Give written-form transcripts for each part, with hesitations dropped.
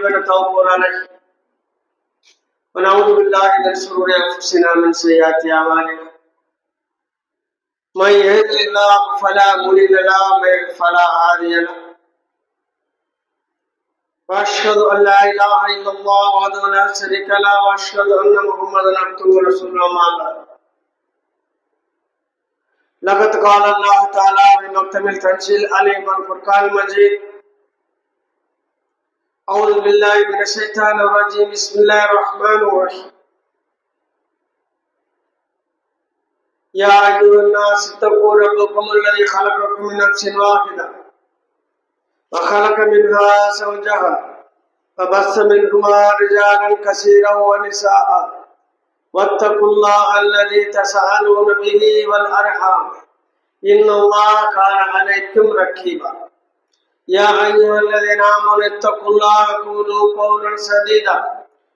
ونتوكل عليه ونعوذ بالله من شرور انفسنا من سيئات اعمالنا من يهد الله فلا مضل له ومن يضلل فلا هادي له واشهد ان لا اله الا الله وحده لا شريك له واشهد ان محمدا عبده ورسوله اما بعد لقد قال الله تعالى في محكم التنزيل عليم الفرقان المجيد أعوذ بالله من الشيطان الرجيم بسم الله الرحمن الرحيم يا أيها الناس اتقوا ربكم الذي خلقكم من نفس واحدة وخلق منها زوجها فبث منهما رجالا كثيرا ونساء واتقوا الله الذي تساءلون به والأرحام إن الله كان عليكم رقيبا يا أيها الذين آمنوا اتقوا الله وقولوا قولا سديدا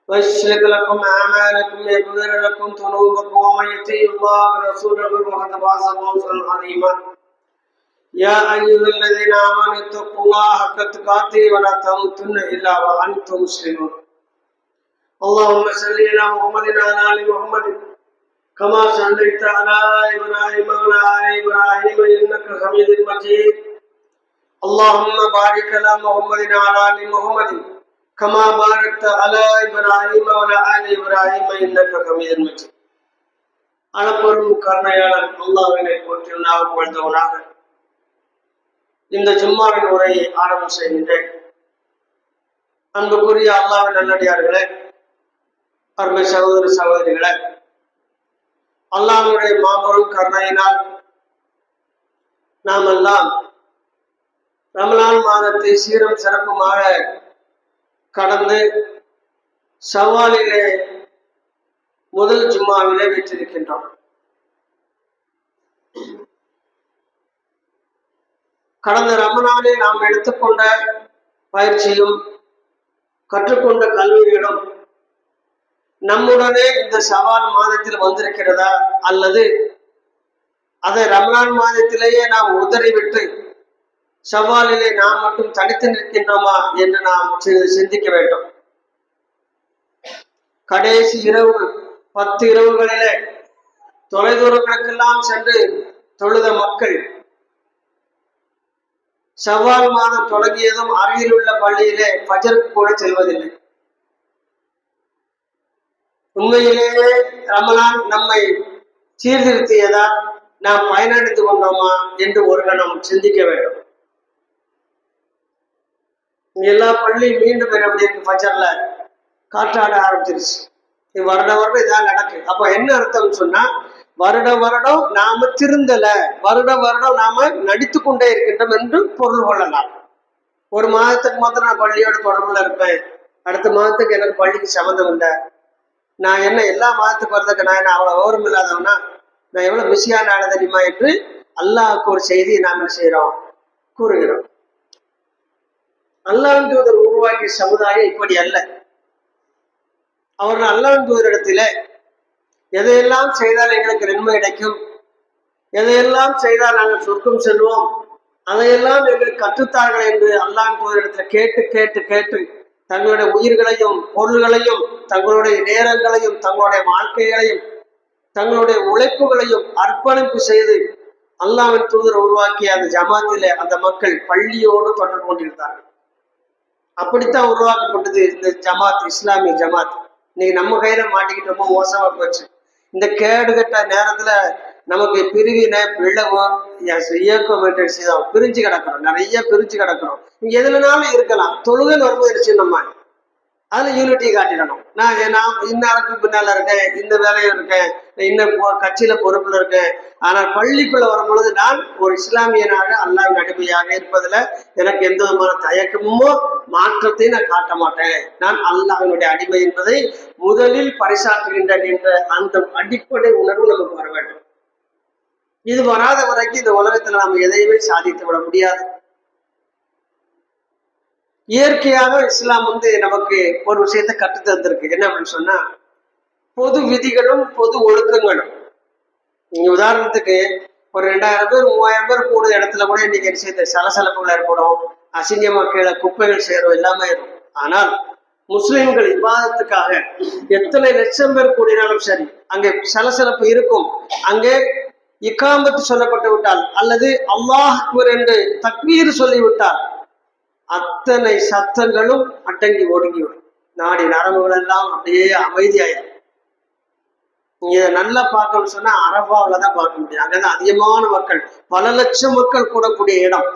ويصلح لكم أعمالكم ويغفر لكم ذنوبكم ومن يطع الله ورسوله فقد فاز فوزا عظيما يا أيها الذين آمنوا اتقوا الله حق تقاته ولا تموتن إلا وأنتم مسلمون اللهم صل على محمد وعلى آل محمد كما صليت على إبراهيم وعلى آل إبراهيم إنك حميد مجيد اللهم بارك على محمد وعلى آل محمد كما باركت على إبراهيم وعلى آل إبراهيم إنك حميد مجيد அளப்பெரும் கருணையாளன் அல்லாஹ்வினை போற்றி நாம புகழ்ந்தவனாக இந்த ஜும்மாவின் உரையை ஆரம்பம் செய்கின்றேன். அன்புக்குரிய அல்லாஹ்வின் நல்லடியார்களே, அருமை சகோதர சகோதரிகளே, அல்லாஹ்வுடைய மாபெரும் கருணையினால் நாம் எல்லாம் ரமலான் மாதத்தை சீரும் சிறப்புமாக கடந்து ஷவ்வாலிலே முதல் ஜும்மாவிலே வீற்றிருக்கின்றோம். கடந்த ரமலானில் நாம் எடுத்துக்கொண்ட பயிற்சியும் கற்றுக்கொண்ட கல்விகளும் நம்முடனே இந்த ஷவ்வால் மாதத்தில் வந்திருக்கிறதா அல்லது அதை ரமலான் மாதத்திலேயே நாம் உதறிவிட்டு ஷவ்வாலிலே நாம் மட்டும் தனித்து நிற்கின்றோமா என்று நாம் சிந்திக்க வேண்டும். கடைசி இரவு 10 இரவுகளிலே தொலைதூரங்களுக்கெல்லாம் சென்று தொழுத மக்கள் ஷவ்வால் மாதம் தொடங்கியதும் அருகில் உள்ள பள்ளியிலே ஃபஜருக்கு கூட செல்வதில்லை. உண்மையிலேயே ரமலான் நம்மை சீர்திருத்தியதா, நாம் பயனடைந்து கொண்டோமா என்று ஒரு கணம் சிந்திக்க வேண்டும். எல்லா பள்ளி மீண்டும் அப்படி இருக்கு, ஃபஜர்ல காற்றாட ஆரம்பிச்சிருச்சு. வருடம் இதான் நடக்கு. அப்ப என்ன அர்த்தம் சொன்னா, வருடம் நாம திருந்தல, வருடம் நாம நடித்து கொண்டே இருக்கின்றோம் என்று பொருள் கொள்ளலாம். ஒரு மாதத்துக்கு மாத்திரம் நான் பள்ளியோட தொடர்புல இருப்பேன், அடுத்த மாதத்துக்கு எனக்கு பள்ளிக்கு சம்மந்தம் இல்லை, நான் என்ன எல்லா மாதத்துக்கு வர்றதுக்கு நான் என்ன அவ்வளவு விவரம் இல்லாதவனா, நான் எவ்வளவு பிஸியான ஆள தெரியுமா என்று அல்லாஹ்வுக்கு ஒரு செய்தியை நாம் என்ன செய்யறோம், கூறுகிறோம். அல்லாஹ்வின் தூதர் உருவாக்கிய சமுதாயம் இப்படி அல்ல. அவர்கள் அல்லாஹ்வின் தூதரிடத்தில எதையெல்லாம் செய்தால் எங்களுக்கு நன்மை கிடைக்கும், எதையெல்லாம் செய்தால் நாங்கள் சொர்க்கம் செல்வோம், அதையெல்லாம் எங்களுக்கு கற்றுத்தார்கள் என்று அல்லாஹ்வின் தூதரிடத்துல கேட்டு கேட்டு கேட்டு தங்களுடைய உயிர்களையும் பொருள்களையும் தங்களுடைய நேரங்களையும் தங்களுடைய வாழ்க்கைகளையும் தங்களுடைய உழைப்புகளையும் அர்ப்பணிப்பு செய்து அல்லாஹ்வின் தூதர் உருவாக்கிய அந்த ஜமாத்திலே அந்த மக்கள் பள்ளியோடு தொடர்பு கொண்டிருந்தார்கள். அப்படித்தான் உருவாக்கப்பட்டது இந்த ஜமாத், இஸ்லாமிய ஜமாத். இன்னைக்கு நம்ம கையில மாட்டிக்கிட்டு ரொம்ப மோசமா போச்சு. இந்த கேடுகட்ட நேரத்துல நமக்கு பிரிவினை பிளவு இயக்கம் பிரிஞ்சு கிடக்கிறோம், நிறைய பிரிஞ்சு கிடக்கிறோம். நீங்க எதுலனாலும் இருக்கலாம், தொழுகை வரும்போது நம்ம அதுல யூனிட்டி காட்டிடணும். நான் இன்னாருக்கு பின்னால இருக்கேன், இந்த வேலையில இருக்கேன், இன்னும் கட்சியில பொறுப்புல இருக்கேன், ஆனால் பள்ளிக்குள்ள வரும்பொழுது நான் ஒரு இஸ்லாமியனாக அல்லாஹ்வின் அடிமையாக இருப்பதுல எனக்கு எந்த விதமான தயக்கமோ மாற்றத்தை நான் காட்ட மாட்டேன், நான் அல்லாஹ்வினுடைய அடிமை என்பதை முதலில் பறைசாற்றுகின்றேன் என்ற அந்த அடிப்படை உணர்வு நமக்கு வர வேண்டும். இது வராத வரைக்கும் இந்த உலகத்துல நம்ம எதையுமே சாதித்து விட முடியாது. இயற்கையாக இஸ்லாம் நமக்கு ஒரு விஷயத்தை கற்று தந்திருக்கு. என்ன அப்படின்னு சொன்னா, பொது விதிகளும் பொது ஒழுக்கங்களும். நீங்க உதாரணத்துக்கு ஒரு 2000 பேர் 3000 பேர் கூடுத இடத்துல கூட இன்னைக்கு விஷயத்த சலசலப்புகள் ஏற்படும், அசிங்கமா கீழே குப்பைகள் சேரும், எல்லாமே இருக்கும். ஆனால் முஸ்லிம்கள் இபாதத்துக்காக எத்தனை லட்சம் பேர் கூடினாலும் சரி, அங்கே சலசலப்பு இருக்கும். அங்கே இக்காமத்து சொல்லப்பட்டு விட்டால் அல்லது அல்லாஹ் அக்பர் என்று தக்பீர் சொல்லிவிட்டால் அத்தனை சத்தங்களும் அடங்கி ஒடுங்கிவிடும். நாடி நரம்புகள் எல்லாம் அப்படியே அமைதியாயிடும். நீங்க நல்லா பார்க்கணும்னு சொன்னா அரபாவில தான் பார்க்க முடியும். அங்கதான் அதிகமான மக்கள், பல லட்சம் மக்கள் கூடக்கூடிய இடம்.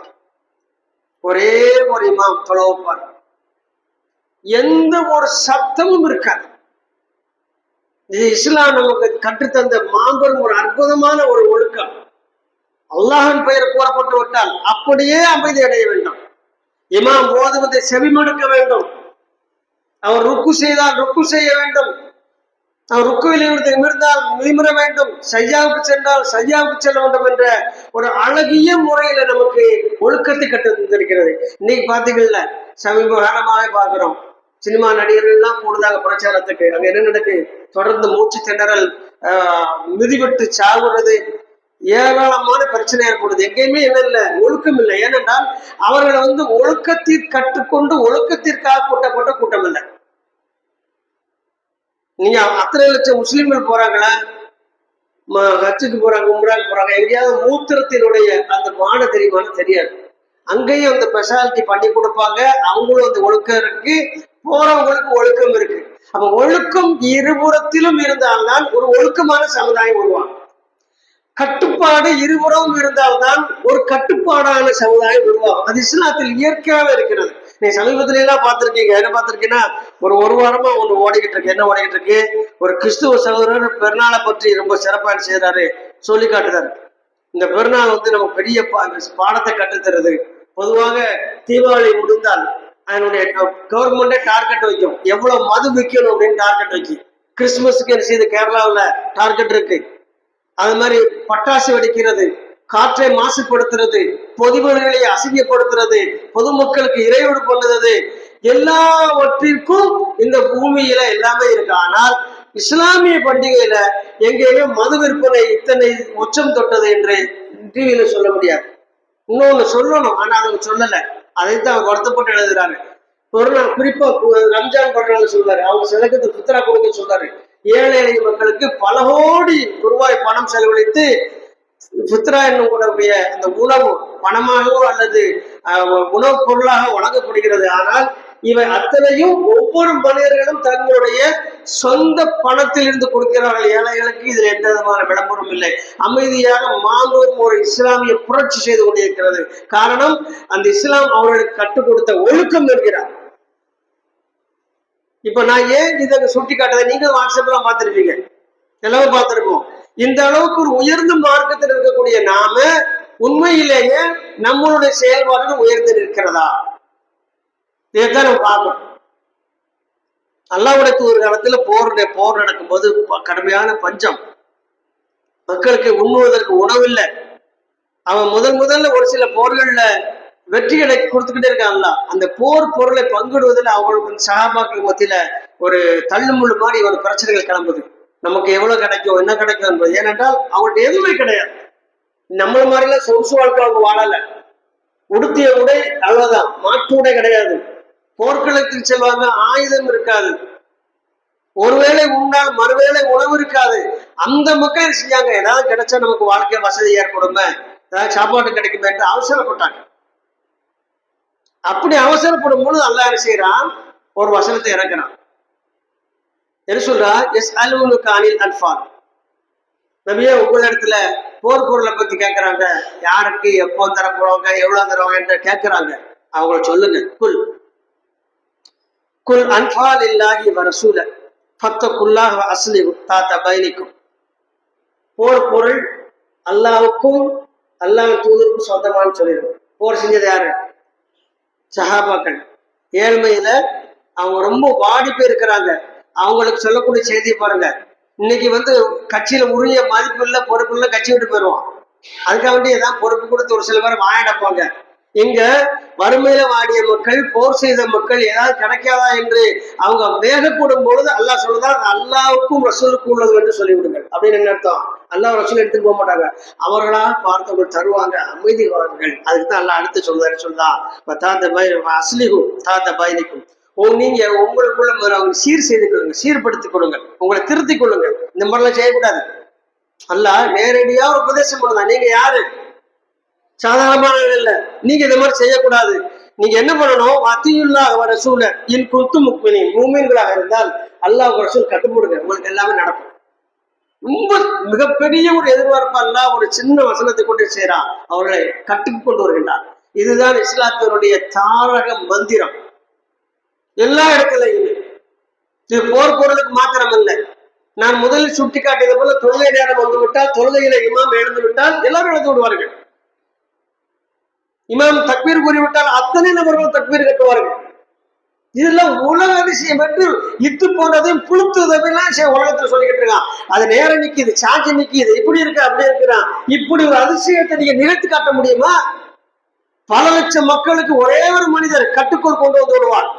ஒரே ஒரு இமாம் தொலைப்பார், எந்த ஒரு சத்தமும் இருக்காது. இது இஸ்லாம் நமக்கு கற்றுத்தந்த மாபெரும் ஒரு அற்புதமான ஒரு ஒழுக்கம். அல்லாஹின் பெயர் கூறப்பட்டு விட்டால் அப்படியே அமைதி அடைய வேண்டும். இமாம் ஓதுவதை செவிமடுக்க வேண்டும். அவர் ருக்கு செய்தால் ருக்கு செய்ய வேண்டும். அவர் ருக்குவில் நிமிர்ந்தால் நிமிர வேண்டும். சையாவுக்கு சென்றால் சையாவுக்கு செல்ல வேண்டும் என்ற ஒரு அழகிய முறையில நமக்கு ஒழுக்கத்தை கற்று தந்திருக்கிறது. இன்னைக்கு பாத்தீங்கல்ல, சமீப காலமாக பார்க்கிறோம், சினிமா நடிகர்கள் எல்லாம் போடுதாங்க பிரச்சாரத்துக்கு. அங்க என்ன நடக்கு? தொடர்ந்து மூச்சு திணறல், மிதிவிட்டு சாகுறது, ஏராளமான பிரச்சனை ஏற்படுது. எங்கேயுமே என்ன இல்லை, ஒழுக்கம் இல்லை. ஏனென்றால் அவர்களை ஒழுக்கத்திற்கு கற்றுக்கொண்டு ஒழுக்கத்திற்காக கூட்டப்பட்ட கூட்டம் இல்லை. நீங்க அத்தனை லட்சம் முஸ்லிம்கள் போறாங்களா, ஹஜ்ஜுக்கு போறாங்க, உம்ராக்கு போறாங்க, எங்கேயாவது மூத்திரத்தினுடைய அந்த பானை தெரியுமான்னு தெரியாது. அங்கேயும் அந்த ஸ்பெஷாலிட்டி பண்ணி கொடுப்பாங்க. அவங்களும் அந்த ஒழுக்கம் இருக்கு, போறவங்களுக்கு ஒழுக்கம் இருக்கு. அப்ப ஒழுக்கம் இருபுறத்திலும் இருந்தால்தான் ஒரு ஒழுக்கமான சமுதாயம் உருவாகும். கட்டுப்பாடு இருபுறமும் இருந்தால்தான் ஒரு கட்டுப்பாடான சமுதாயம் உருவாகும். அது இஸ்லாத்தில் இயற்கையாக இருக்கிறது. நீ சமீபத்துல எல்லாம் பார்த்திருக்கீங்க. என்ன பார்த்திருக்கீங்கன்னா, ஒரு வாரமா ஒண்ணு ஓடிக்கிட்டு இருக்கு. என்ன ஓடிக்கிட்டு இருக்கு? ஒரு கிறிஸ்துவ சகோதரர் பெருநாளை பற்றி ரொம்ப சிறப்பா செய்யறாரு, சொல்லி காட்டுறாரு. இந்த பெருநாள் நமக்கு பெரிய பாடத்தை கற்றுத்தருது. பொதுவாக தீபாவளி முடிந்தால் அதனுடைய கவர்மெண்டே டார்கெட் வைக்கும், எவ்வளவு மது விற்கணும் அப்படின்னு டார்கெட் வைக்கும். கிறிஸ்துமஸுக்கு என்ன செய்யுது, கேரளாவில் டார்கெட் இருக்கு. அது மாதிரி பட்டாசு வெடிக்கிறது, காற்றை மாசுபடுத்துறது, பொதுவெளிகளை அசிங்கப்படுத்துறது, பொதுமக்களுக்கு இறைவடு பண்ணுறது, எல்லாவற்றிற்கும் இந்த பூமியில எல்லாமே இருக்கு. ஆனால் இஸ்லாமிய பண்டிகையில எங்கேயுமே மது விற்பனை இத்தனை உச்சம் தொட்டது என்று டிவியில சொல்ல முடியாது. இன்னொன்னு சொல்லணும், ஆனா அவங்க சொல்லல. அதைத்தான் அவங்க வருத்தப்பட்டு எழுதுறாங்க. ஒரு நாள் குறிப்பா ரம்ஜான் பண்றாங்க சொல்றாரு, அவங்க சிலக்கு புத்திரா கொடுக்க சொல்றாரு. ஏழை எளிய மக்களுக்கு பல கோடி ரூபாய் பணம் செலவழித்து ஃபித்ரா என்னும் கூடக்கூடிய அந்த உணவு பணமாகவோ அல்லது உணவுப் பொருளாக வழங்கப்படுகிறது. ஆனால் இவை அத்தனையும் ஒவ்வொரு மனிதர்களும் தங்களுடைய சொந்த பணத்தில் இருந்து கொடுக்கிறார்கள் ஏழைகளுக்கு. இதில் எந்த விதமான விளம்பரம் இல்லை. அமைதியாக மாபெரும் ஒரு இஸ்லாமிய புரட்சி செய்து கொண்டிருக்கிறது. காரணம், அந்த இஸ்லாம் அவர்களுக்கு கற்றுக் கொடுத்த ஒழுக்கம் என்கிறார். இப்ப நான் ஏன் இதை சுட்டி காட்டுறதை நீங்க வாட்ஸ்அப்ல பார்த்திருப்பீங்க, எல்லாரும் பார்த்திருப்போம். இந்த அளவுக்கு ஒரு உயர்ந்த மார்க்கத்தில் இருக்கக்கூடிய நாம உண்மையிலேயே நம்மளுடைய செயல்பாடுகள் உயர்ந்து நிற்கிறதா? இதைத்தான் நம்ம பார்க்கணும். அல்லாஹ்வுடைய தூதர் காலத்துல போர் நடக்கும்போது கடுமையான பஞ்சம், மக்களுக்கு உண்ணுவதற்கு உணவில்லை. அவன் முதல்ல ஒரு சில போர்கள்ல வெற்றிகளை கொடுத்துக்கிட்டே இருக்காங்களா, அந்த போர் பொருளை பங்கிடுவதில் அவங்களுக்கு சகாபாக்கள் மத்தியில ஒரு தள்ளுமுள்ளு மாதிரி ஒரு பிரச்சனைகள் கிளம்புது. நமக்கு எவ்வளவு கிடைக்கும், என்ன கிடைக்கும் என்பது. ஏனென்றால் அவங்கள்ட்ட எதுவுமே கிடையாது. நம்மள மாதிரிலாம் சொகுசு வாழ்க்கை அவங்க வாழல. உடுத்திய உடை அவ்வளவுதான், மாற்று உடை கிடையாது. போர்க்களத்துக்கு செல்வாங்க, ஆயுதம் இருக்காது. ஒருவேளை உண்டால் மறுவேளை உணவு இருக்காது. அந்த மக்கள் செஞ்சாங்க, ஏதாவது கிடைச்சா நமக்கு வாழ்க்கை வசதி ஏற்படுமே, ஏதாவது சாப்பாடு கிடைக்குமே என்று அவசரப்பட்டாங்க. அப்படி அவசரப்படும் பொழுது அல்லாஹ் என்ன செய்யறான், ஒரு வசனத்தை இறக்குறான். என்ன சொல்றா, எஸ் அலுவலுக்கு அனில் அன்பால். நபியே, உங்களிடத்துல போர் பொருளை பத்தி கேட்கறாங்க, யாருக்கு எப்போ தர போறவங்க, எவ்வளவு தருவாங்க என்று கேட்கிறாங்க. அவங்கள சொல்லுங்க, குல் குல் அன்பால் இல்லாஹி வரசூல ஃபத்தகுல்லாஹ் வஅஸ்லிஹு தாத பைனிக்கும். போர் பொருள் அல்லாஹ்வுக்கும் அல்லாஹ் தூதருக்கும் சொந்தமானு சொல்லிடும். போர் செஞ்சது யாரு? சஹாபாக்கள். ஏழ்மையில அவங்க ரொம்ப வாடி போயிருக்கிறாங்க. அவங்களுக்கு சொல்லக்கூடிய செய்தியை பாருங்க. இன்னைக்கு கட்சியில உரிய மதிப்பு இல்லை, பொறுப்பு இல்லை, கட்சி விட்டு போயிடுவான். அதுக்காக வேண்டி ஏதாவது பொறுப்பு கொடுத்து ஒரு சில பேர் வாயடப்பாங்க. இங்க வறுமையில வாடிய மக்கள், போர் செய்த மக்கள் ஏதாவது கிடைக்காதா என்று அவங்க வேகப்படும் பொழுது அல்லாஹ் சொல்றதா, அல்லாவுக்கும் ரசூலுக்கும் உள்ளது என்று சொல்லிவிடுங்கள் அப்படின்னு. என்ன அர்த்தம்? அல்லாஹ் ரசூல் எடுத்துட்டு போக மாட்டாங்க, அவர்களா பார்த்தவங்க தருவாங்க, அமைதி வாருங்கள். அதுக்கு தான் அல்லாஹ் அடுத்து சொல்றாரு, சொல்றா தாத்த பை அஸ்லிஹு தாத்த பைனிக்கும். நீங்க உங்களுக்குள்ள சீர் செய்து கொள்ளுங்க, சீர்படுத்திக் கொள்ளுங்க, உங்களை திருத்திக் கொள்ளுங்க. இந்த மாதிரிலாம் செய்யக்கூடாது. அல்லாஹ் நேரடியா உபதேசம் பண்ணுதான். நீங்க யாரு? சாதாரணமான இல்ல. நீங்க இந்த மாதிரி செய்யக்கூடாது. நீங்க என்ன பண்ணணும்? அத்தியுல்லாஹ் வ ரசூல இன் குன்தும் முஃமினீன், மூமின்களாக இருந்தால் அல்லாஹ் ரசூல் கட்டுப்படுங்க, உங்களுக்கு எல்லாமே நடக்கும். ரொம்ப மிகப்பெரிய ஒரு எதிர்பார்ப்பு அல்லாஹ் ஒரு சின்ன வசனத்தை கொண்டு செய்யறான், அவர்களை கட்டுக்கு கொண்டு வருகின்றான். இதுதான் இஸ்லாத்தினுடைய தாரக மந்திரம். எல்லா இடத்துலையும் இது போர் பொருளுக்கு மாத்திரம் இல்லை. நான் முதலில் சுட்டி காட்டியது போல தொழுகை நேரம் வந்து விட்டால், தொழுகையில இமாம் எழுந்து விட்டால் எல்லாரும் எழுந்து விடுவார்கள். இமாம் தக்பீர் கூறிவிட்டால் அத்தனை நபர்கள் தக்பீர் கட்டுவார்கள். இதெல்லாம் உலக அதிசயம் என்று இத்து போனதையும் புழுத்துதெல்லாம் உலகத்துல சொல்லிக்கிட்டு இருக்கான். அது நேரம் நிக்குது, சாட்சி நிக்குது, இப்படி இருக்கு அப்படி இருக்கிறான். இப்படி ஒரு அதிசயத்தை நீங்க நிகழ்த்தி காட்ட முடியுமா? பல லட்சம் மக்களுக்கு ஒரே ஒரு மனிதர் கட்டுக்குள் கொண்டு வந்து விடுவார்.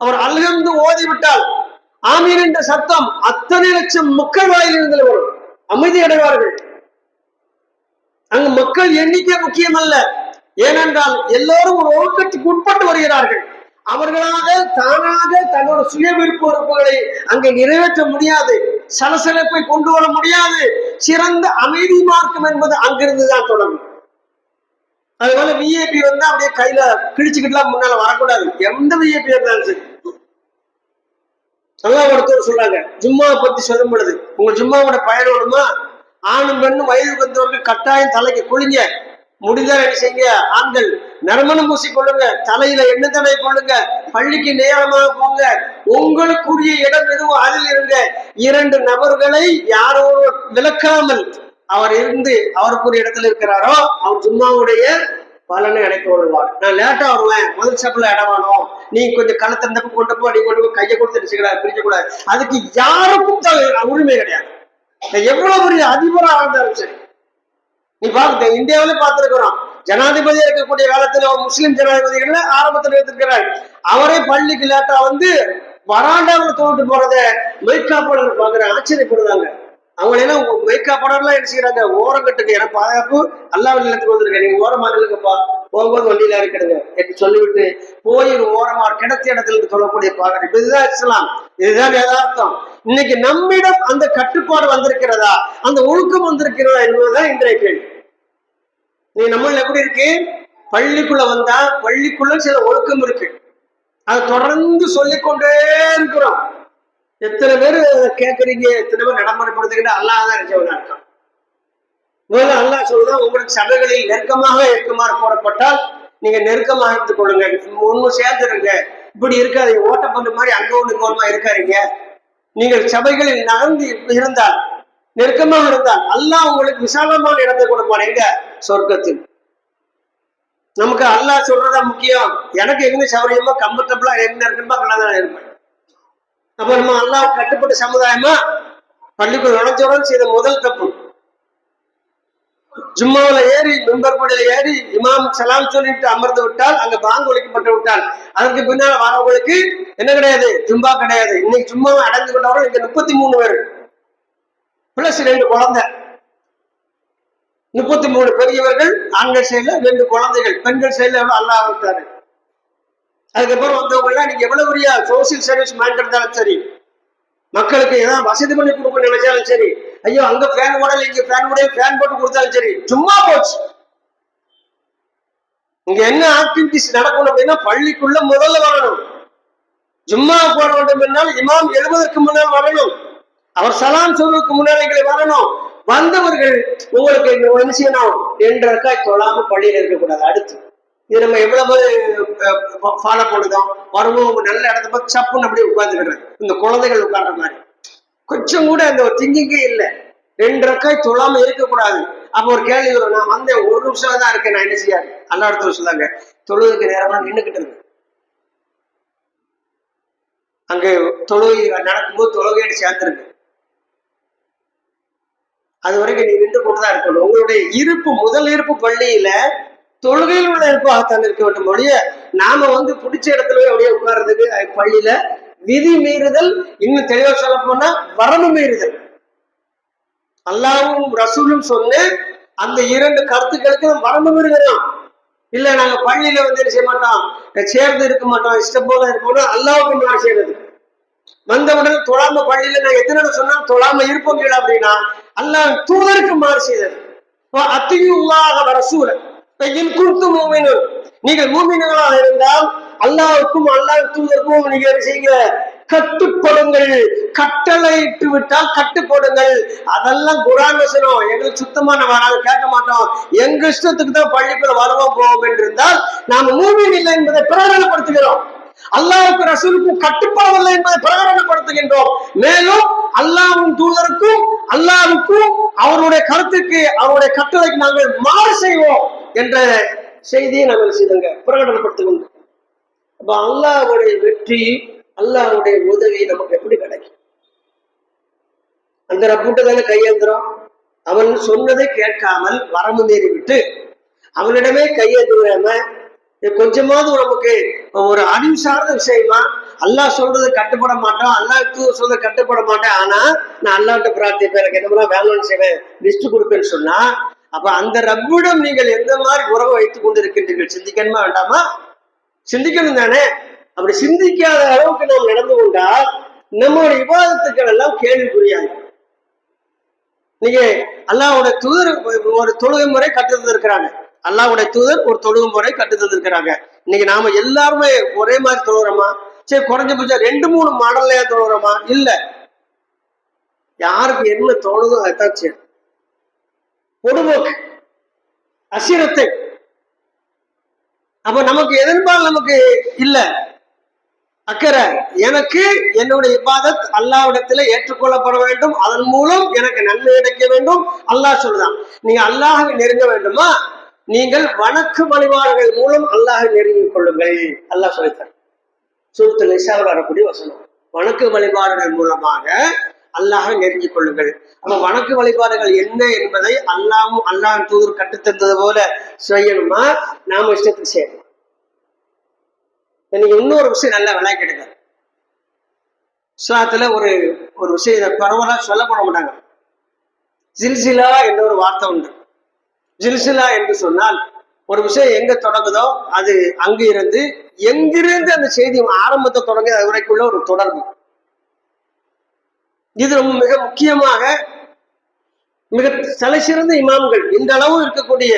அவர் அல்ஹம்து ஓதிவிட்டால் ஆமீன் என்ற சத்தம் அத்தனை லட்சம் மக்கள் வாயிலிருந்து வரும், அமைதி அடைவார்கள். அங்கு மக்கள் எண்ணிக்கை முக்கியம் அல்ல. ஏனென்றால் எல்லோரும் ஒரு ஒழுக்கத்துக்கு உட்பட்டு வருகிறார்கள். அவர்களாக தானாக தன்னோட சுய விருப்ப உறுப்புகளை அங்கே நிறைவேற்ற முடியாது, சலசலப்பை கொண்டு வர முடியாது. சிறந்த அமைதி மார்க்கம் என்பது அங்கிருந்துதான் தொடங்கும். அதுபோல விஐபி வந்து அப்படியே கையில கிழிச்சுக்கிட்டுலாம் முன்னால வரக்கூடாது. எந்த விஐபி இருந்தாலும் சரி. நல்லா ஒருத்தர் சொல்றாங்க, ஜும்மாவை பத்தி சொல்லும் பொழுது, உங்க ஜும்மாவோட பயன் வருமா? ஆணும் பெண்ணும் வயது வந்தவர்கள் கட்டாயம் தலைக்கு குளிங்க, முடிந்தால் என்ன செய்யுங்க, ஆண்கள் நறுமணம் பூசிக்கொள்ளுங்க, தலையில எண்ணெய் தடவை கொள்ளுங்க, பள்ளிக்கு நேரமாக போங்க, உங்களுக்குரிய இடம் எதுவும் அதில் இருங்க. 2 நபர்களை யாரோடு விளக்காமல் அவர் இருந்து அவருக்குரிய இடத்துல இருக்கிறாரோ அவர் ஜும்மாவுடைய பலனை அடைக்க விடுவார். நான் லேட்டா வருவேன், முதல் ஸ்டெப்ல இடவானோம், நீ கொஞ்சம் களத்திருந்தப்ப கொண்டு போய் நீ கொண்டு போய் கையை கொடுத்து பிரிக்க கூடாது. அதுக்கு யாருக்கும் உரிமை கிடையாது. எவ்வளவு பெரிய அதிபராக இருந்தாலும் சரி. நீ பார்த்த இந்தியாவில பார்த்திருக்கிறோம், ஜனாதிபதியா இருக்கக்கூடிய காலத்துல முஸ்லிம் ஜனாதிபதிகள் ஆரம்பத்தில் வைத்திருக்கிறார். அவரே பள்ளிக்கு லேட்டா வந்து வராண்டாவில் தோண்டு போறத மெய்காப்பாளர் பாக்குற ஆச்சரியப்படுறாங்க. அவங்க எல்லாம் மெய்காப்பாளர்லாம் என்ன செய்யறாங்க, ஓரங்கட்டுக்கு எனக்கு பாதுகாப்பு அல்லாஹ் நிலத்துக்கு வந்திருக்கேன், நீங்க ஓரமா இல்லைங்கப்பா, போகும்போது வண்டியில இருக்கிறது என்று சொல்லிவிட்டு போய் ஓரமா கிடைத்த இடத்துல சொல்லக்கூடிய பாக்குறேன். இதுதான் இஸ்லாம், இதுதான் யதார்த்தம். இன்னைக்கு நம்மிடம் அந்த கட்டுப்பாடு வந்திருக்கிறதா, அந்த ஒழுக்கம் வந்திருக்கிறதா என்பதுதான் இன்றைய கேள்வி. நீ நம்மள எப்படி இருக்கு, பள்ளிக்குள்ள வந்தா பள்ளிக்குள்ள சில ஒழுக்கம் இருக்கு, அதை தொடர்ந்து சொல்லிக்கொண்டே இருக்கிறோம். எத்தனை பேர் கேட்கறீங்க, எத்தனை பேர் நடைமுறைப்படுத்துக்கிட்டு அல்லாஹ் தான் நினைச்சவனா இருக்கான். முதல்ல அல்லாஹ் சொல்லுதான், உங்களுக்கு சபைகளில் நெருக்கமாக இருக்குமாறு கூறப்பட்டால் நீங்க நெருக்கமாக இருந்து கொள்ளுங்க, ஒண்ணு சேர்ந்துருங்க, இப்படி இருக்காது ஓட்டப்பந்து மாதிரி அங்க ஒண்ணு கோரமா இருக்காருங்க. நீங்கள் சபைகளில் நகர்ந்து இருந்தால், நெருக்கமாக இருந்தால் அல்லாஹ் உங்களுக்கு விசாலமான இடத்தை கொடுப்பான். எங்க? சொர்க்கத்தில். நமக்கு அல்லாஹ் சொல்றதா முக்கியம். எனக்கு எங்க சௌரியமா கம்ஃபர்டபுளா எங்க இருக்குமா கலதான் இருப்பேன். அப்ப நம்ம அல்லாஹ் கட்டுப்பட்ட சமுதாயமா? பள்ளிக்குள் நுழைஞ்சவுடன் செய்த முதல் தப்பு, ஜும்மாவில ஏறி மெம்பர்படியில ஏறி இமாம் சலாம் சொல்லிட்டு அமர்ந்து விட்டால், அங்க பாங்கு ஒழிக்கப்பட்டு விட்டால் அதற்கு பின்னால் வரவங்களுக்கு என்ன கிடையாது, ஜும்மா கிடையாது. இன்னைக்கு ஜும்மாவை அடைந்து கொண்டவர்கள் இங்க 33 பேர் பிளஸ் 2 குழந்தை, 33 பெரியவர்கள் ஆண்கள் சைடுல, 2 குழந்தைகள் பெண்கள் சைடுல. எவ்வளவு அல்லாஹ் விட்டாரு. அதுக்கப்புறம் வந்தவங்க எல்லாம் நீங்க எவ்வளவு பெரிய சோசியல் சர்வீஸ் மேன் இருந்தாலும் சரி, மக்களுக்கு ஏதாவது வசதி பண்ணி கொடுக்க நினைச்சாலும் சரி, ஐயோ அங்க ஃபேன் ஓடல இங்க ஃபேன் ஓட ஃபேன் போட்டு கொடுத்தாலும் சரி, சும்மா போச்சு. இங்க என்ன ஆக்டிவிட்டிஸ் நடக்கணும் அப்படின்னா, பள்ளிக்குள்ள முதல்ல வரணும். ஜும்மா போட வேண்டும் என்றால் இமாம் எழுவதற்கு முன்னால் வரணும், அவர் சலாம் சொல்வதற்கு முன்னால் எங்களை வரணும். வந்தவர்கள் உங்களுக்கு என்ன செய்யணும், 2 ரக்காத் தொழாம பள்ளியில் இருக்கக்கூடாது. அடுத்து இது நம்ம எவ்வளவு ஃபாலோ பண்ணுதோம், வருவோம் நல்ல இடத்த பார்த்து சப்புன்னு அப்படியே உட்கார்ந்துக்கிறது, இந்த குழந்தைகள் உட்கார்ற மாதிரி. கொஞ்சம் கூட அந்த ஒரு திங்கிங்கே இல்லை. 2 ரக்காத் தொழாம இருக்கக்கூடாது. அப்ப ஒரு கேள்வி வரும், நான் வந்தேன் 1 நிமிஷம் தான் இருக்கேன், நான் என்ன செய்யாது? அல்லா இடத்துல சொல்லாங்க, தொழுவதற்கு நேரமா நின்றுகிட்டு இருக்கு. அங்க தொழுகை நடக்கும்போது தொழுகையோடு சேர்ந்துருக்கு, அது வரைக்கும் நீ நின்று கொண்டுதான் இருக்கணும். உங்களுடைய இருப்பு, முதல் இருப்பு பள்ளியில தொழுகையில் உள்ள இருப்பாகத்தான் இருக்க வேண்டும். ஒழிய நாம வந்து பிடிச்ச இடத்துல அப்படியே உட்கார்றதுக்கு பள்ளியில விதி மீறுதல். இன்னும் தெளிவா சொல்ல போனா வரம்பு மீறுதல். அல்லாஹ்வும் ரசூலும் சொன்ன அந்த 2 கருத்துக்களுக்கு வரம்பு மீறுகிறோம். இல்ல நாங்க பள்ளியில வந்து என்ன செய்ய மாட்டோம், சேர்ந்து இருக்க மாட்டோம், இஷ்டம் போல இருக்கணும், அல்லாவுக்கு மாறு செய்யறது. வந்தவுடனே தொழாம பள்ளியில நான் எத்தனை சொன்னா தொழாம இருப்போம் அப்படின்னா அல்லாஹ் தூதருக்கு மாறு செய்தது. அத்தியுல்லாஹ ரசூல இன் குன்தும் மூமினூன், நீங்கள் மூமின்களாக இருந்தால் அல்லாஹ்வுக்கும் அல்லாஹ் தூதருக்கும் நீங்க செய்யுங்க, கட்டுப்படுங்கள். கட்டளையிட்டு விட்டால் கட்டுப்படுங்கள். அதெல்லாம் குர்ஆன் வசனம். எங்களுக்கு சுத்தமா நம்ம கேட்க மாட்டோம், எங்க இஷ்டத்துக்கு தான் பள்ளிக்குள்ள வருவோம் போவோம் என்று இருந்தால் நாம் மூமின் இல்லை என்பதை பிரகடனப்படுத்துகிறோம். அல்லாஹ்வுக்கு ரசூலுக்கும் கட்டுப்படவில்லை என்பதை பிரகடனப்படுத்துகின்றோம். மேலும் அல்லாஹ்வின் தூதருக்கும் அல்லாஹ்வுக்கும் அவருடைய கருத்துக்கு அவருடைய கட்டளைக்கு நாங்கள் மாறு செய்வோம் என்ற செய்தியை நாங்கள் செய்தங்க பிரகடனப்படுத்துகின்றோம். அப்ப அல்லாஹ்வுடைய வெற்றி, அல்லாஹ்வுடைய உதவி நமக்கு எப்படி கிடைக்கும்? அந்த ரப்புட்ட தானே கையேந்திரம். அவன் சொன்னதை கேட்காமல் வரம்பு மீறி விட்டு அவனிடமே கையேந்துறாம கொஞ்சமாவது நமக்கு ஒரு அறிவு சார்ந்த விஷயமா அல்லாஹ் சொல்றது கட்டுப்பட மாட்டோம், அல்லாஹ் சொல்றது கட்டுப்பட மாட்டேன், ஆனா நான் அல்லாஹ்ட்ட பிரார்த்திப்பேன், எனக்கு என்னமெல்லாம் வேலைன்னு செய்வேன், லிஸ்ட் கொடுப்பேன்னு சொன்னா அப்ப அந்த ரப்பிடம் நீங்கள் எந்த மாதிரி உறவை வைத்துக் கொண்டு இருக்கின்றீர்கள் சிந்திக்கணுமா வேண்டாமா? சிந்திக்கணும் தானே. அப்படி சிந்திக்காத அளவுக்கு நாம் நடந்து கொண்டால் நம்மளுடைய விவாதத்துக்கள் எல்லாம் கேள்விக்குரியாது. நீங்க அல்லாஹ்வுடைய தூதர் ஒரு தொழுகை முறை கற்று தந்திருக்கிறாங்க. அல்லாஹ்வுடைய தூதர் ஒரு தொழுகை முறை கற்று தந்திருக்கிறாங்க. இன்னைக்கு நாம எல்லாருமே ஒரே மாதிரி தொழுகிறோமா? சரி, குறைஞ்சபட்சம் 2-3 மாடல்லையா தொழுகிறோமா? இல்ல. யாருக்கு என்ன தோணுதோ அதான் சரி. பொடுபோக்கு, அசிரத்தை. அப்ப நமக்கு எதன்பால் நமக்கு இல்ல அக்கறை. எனக்கு என்னுடைய இபாதத் அல்லாஹ்விடத்துல ஏற்றுக்கொள்ளப்பட வேண்டும், அதன் மூலம் எனக்கு நன்மை கிடைக்க வேண்டும். அல்லாஹ் சொல்லுதான், நீங்க அல்லாஹ்வை நெருங்க வேண்டுமா, நீங்கள் வணக்க வழிபாடுகள் மூலம் அல்லாஹ்வை நெருங்கிக் கொள்ளுங்கள். அல்லாஹ் சொல்லித்தார். சூரத்துல் நிசாவில் வரக்கூடிய வசனம். வணக்க வழிபாடுகள் மூலமாக அல்லாஹ்வை நெருங்கிக் கொள்ளுங்கள். அப்ப வணக்க வழிபாடுகள் என்ன என்பதை அல்லாஹ்வும் அல்லாஹ் தூதர் கற்றுத்தந்தது போல செய்யணுமா, நாம இஷ்டத்துக்கு செய்யணும். எனக்கு இன்னொரு விஷயம் நல்லா விளக்கி எடுங்க. இஸ்லாத்துல ஒரு விஷயம் பரவலா சொல்லப்பட மாட்டாங்க. ஜில்சிலா என்ற ஒரு வார்த்தை உண்டு. ஜில்சிலா என்று சொன்னால் ஒரு விஷயம் எங்க தொடங்குதோ அது அங்கு இருந்து எங்கிருந்து அந்த செய்தி ஆரம்பத்தை தொடங்க அது வரைக்குள்ள ஒரு தொடர்பு. இது ரொம்ப மிக முக்கியமாக மிக தலை சிறந்த இமாம்கள் இந்த அளவு இருக்கக்கூடிய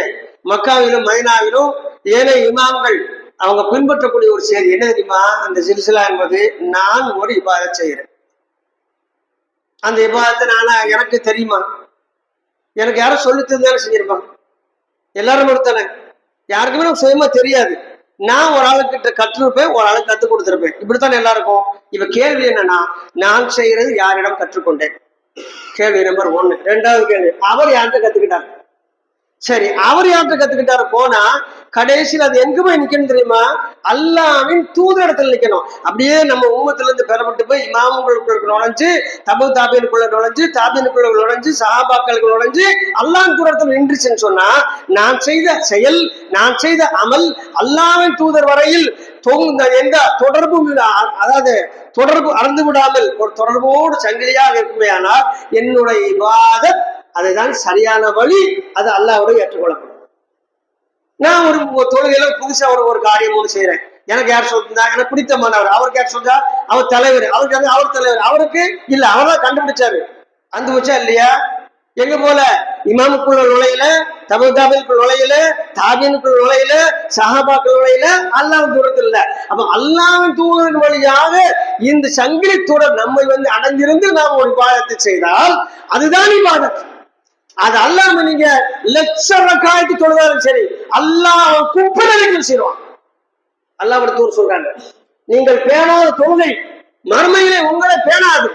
மக்காவிலும் மதீனாவிலும் ஏனைய இமாம்கள் அவங்க பின்பற்றக்கூடிய ஒரு செய்தி என்ன தெரியுமா? அந்த சில்சிலா என்பது நான் ஒரு இபாதத் செய்கிறேன். அந்த இபாதத்தை நானா எனக்கு தெரியுமா? எனக்கு யாரும் சொல்லி தந்தாலும் செஞ்சிருப்பாங்க. எல்லாரும் ஒருத்தானே, யாருக்குமே நமக்கு சுயமா தெரியாது. நான் ஒரு ஆளுக்கிட்ட கற்றுருப்பேன், ஒரு ஆளுக்கு கற்றுக் கொடுத்துருப்பேன். இப்படித்தான் எல்லாருக்கும். இப்ப கேள்வி என்னன்னா, நான் செய்யறது யாரிடம் கற்றுக்கொண்டேன்? கேள்வி நம்பர் 1. 2வது கேள்வி, அவர் யார்கிட்ட கத்துக்கிட்டார்? சரி, அவர் யார்கிட்ட கத்துக்கிட்டாரு போனா கடைசியில் அது எங்க போய் நிக்கணும் தெரியுமா? அல்லாஹ்வின் தூதரிடத்துல நிக்கணும். அப்படியே நம்ம உம்மத்துல இருந்து பெறப்பட்டு போய் இமாமுகளுக்குள்ள நுழைஞ்சு, தபு தாபீனுக்குள்ள நுழைஞ்சு, தாபீனுக்குள்ள நுழைஞ்சு, சஹாபாக்களுக்கு நுழைஞ்சு அல்லாஹ்வின் தூதரிடத்துல நின்றுச்சுன்னு சொன்னா நான் செய்த செயல், நான் செய்த அமல் அல்லாஹ்வின் தூதர் வரையில் எந்த தொடர்பும், அதாவது தொடர்பு அறந்து விடாமல் ஒரு தொடர்போடு சங்கிலியாக இருக்குமே, ஆனால் என்னுடைய இபாதத் அதுதான் சரியான வழி, அது அல்லாஹ்வோட ஏற்றுக்கொள்ளப்படும். நான் ஒரு தொழுகையில புதுசா ஒரு காரியம் ஒன்று செய்யறேன், எனக்கு யார் சொல்லிருந்தா, எனக்கு பிடித்தமானவர், அவருக்கு யார் சொல்றா, அவர் தலைவர், அவருக்கு அவர் தலைவர், அவருக்கு இல்ல அவர் தான் கண்டுபிடிச்சாரு, அந்த வச்சா இல்லையா? எங்க போல இமாமுக்குள்ள நுழையில, தபுதாபிற்குள் நுழையில, தாபீனுக்குள் நுழையில, சஹாபாக்கள் நுழையில, அல்லாஹ்வின் தூரத்தில் இல்ல. அப்ப அல்லாஹ்வின் தூதரின் வழியாக இந்த சங்கிலி தூரம் நம்மை அடைஞ்சிருந்து நாம் ஒரு இபாதத்தை செய்தால் அதுதான் இபாதத். அது அல்லாம நீங்க லட்சக்கணக்காயிட்டு தொழுதாலும் சரி, அல்லாஹ் குப்பைகள் செய்வான். அல்லாஹ் தூர் சொல்றாங்க, நீங்கள் பேணாத தொழுகை மறுமையிலே உங்களை பேணாது.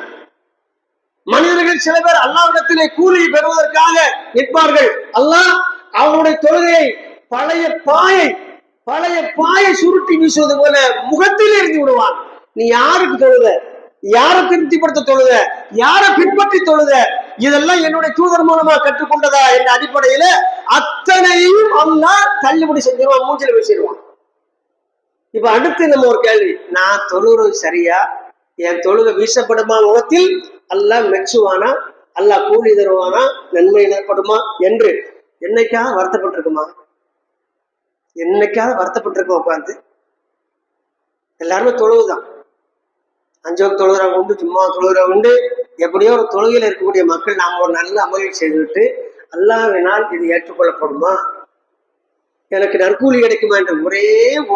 மனிதர்கள் சில பேர் அல்லாஹ்விடத்திலே கூலி பெறுவதற்காக நிற்பார்கள். அல்லாஹ் அவனுடைய தொழுகையை பழைய பாயை சுருட்டி வீசுவது போல முகத்தில் எரிந்து விடுவான். நீ யாருக்கு தொழுத, யாரை திருப்திப்படுத்த தொழுத, யாரை பின்பற்றி தொழுத, இதெல்லாம் என்னுடைய தூதர் மூலமா கற்றுக்கொண்டதா என்ற அடிப்படையில அத்தனையும் அல்லாஹ் தள்ளுபடி செஞ்சிருவான், மூஞ்சில பேசிடுவான். இப்ப அடுத்து நம்ம ஒரு கேள்வி, நான் தொழுகிறது சரியா, என் தொழுகை வீசப்படுமா முகத்தில், அல்லாஹ் மெச்சுவானா, அல்லாஹ் கூலி தருவானா, நன்மை ஏற்படுமா என்று என்னைக்காக வருத்தப்பட்டிருக்குமா? என்னைக்காவது வருத்தப்பட்டிருக்கோம் உட்காந்து? எல்லாருமே தொழுவுதான். 5 வக்த் தொழுகிறவங்க உண்டு, சும்மா தொழுகிறவங்க உண்டு. எப்படியோ ஒரு தொழுகையில் இருக்கக்கூடிய மக்கள் நாம் ஒரு நல்ல அமல்கள் செய்துவிட்டு அல்லாஹ்வினால் இது ஏற்றுக்கொள்ளப்படுமா, எனக்கு நற்கூலி கிடைக்குமா என்ற ஒரே